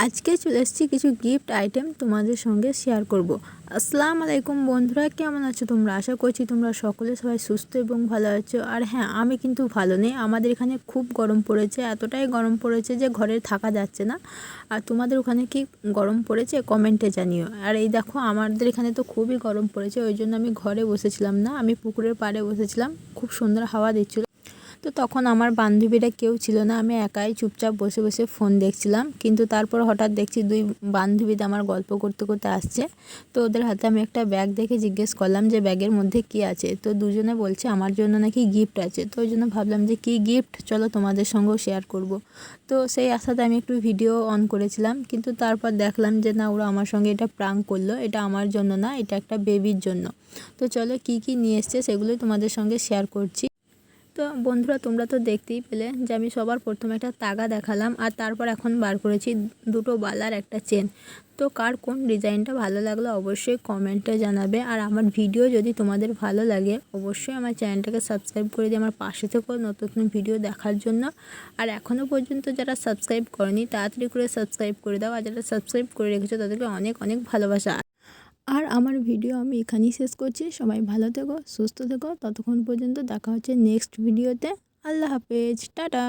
আজকে চলে এসেছি কিছু গিফট আইটেম তোমাদের সঙ্গে শেয়ার করব। আসসালামু আলাইকুম বন্ধুরা, কেমন আছো তোমরা? আশা করছি তোমরা সকলে সবাই সুস্থ এবং ভালো আছো। আর হ্যাঁ, আমি কিন্তু ভালো নেই। আমাদের এখানে খুব গরম পড়েছে, এতটাই গরম পড়েছে যে ঘরে থাকা যাচ্ছে না। আর তোমাদের ওখানে কি গরম পড়েছে কমেন্টে জানিও। আর এই দেখো, আমাদের এখানে তো খুবই গরম পড়েছে, ওই জন্য আমি ঘরে বসেছিলাম না, আমি পুকুরের পাড়ে বসেছিলাম। খুব সুন্দর হাওয়া দিচ্ছিল। তো তখন আমার বান্ধবীরা কেউ ছিল না, আমি একাই চুপচাপ বসে বসে ফোন দেখছিলাম। কিন্তু তারপর হঠাৎ দেখছি দুই বান্ধবীতে আমার গল্প করতে করতে আসছে। তো ওদের হাতে আমি একটা ব্যাগ দেখে জিজ্ঞেস করলাম যে ব্যাগের মধ্যে কি আছে। তো দুজনে বলছে আমার জন্য নাকি গিফট আছে। তো ওই জন্য ভাবলাম যে কি গিফট, চলো তোমাদের সঙ্গেও শেয়ার করব। তো সেই আশাতে আমি একটু ভিডিও অন করেছিলাম, কিন্তু তারপর দেখলাম যে না, ওরা আমার সঙ্গে এটা প্রাঙ্ক করলো। এটা আমার জন্য না, এটা একটা বেবির জন্য। তো চলো কি কি নিয়ে এসছে সেগুলোই তোমাদের সঙ্গে শেয়ার করছি। তো বন্ধুরা, তোমরা তো দেখতেই পেলে যে আমি সবার প্রথমে একটা তাগা দেখালাম, আর তারপর এখন বার করেছি দুটো বালার একটা চেন। তো কার কোন ডিজাইনটা ভালো লাগলো অবশ্যই কমেন্টে জানাবে। আর আমার ভিডিও যদি তোমাদের ভালো লাগে অবশ্যই আমার চ্যানেলটাকে সাবস্ক্রাইব করে দিয়ে আমার পাশে থেকেও নতুন নতুন ভিডিও দেখার জন্য। আর এখনও পর্যন্ত যারা সাবস্ক্রাইব করেনি তাড়াতাড়ি করে সাবস্ক্রাইব করে দাও, আর যারা সাবস্ক্রাইব করে রেখেছো তাদেরকে অনেক অনেক ভালোবাসা। আর আমার ভিডিও আমি এখানেই শেষ করছি। সবাই ভালো থেকো, সুস্থ থেকো। ততক্ষণ পর্যন্ত দেখা হচ্ছে নেক্সট ভিডিওতে। আল্লাহ হাফেজ, টাটা।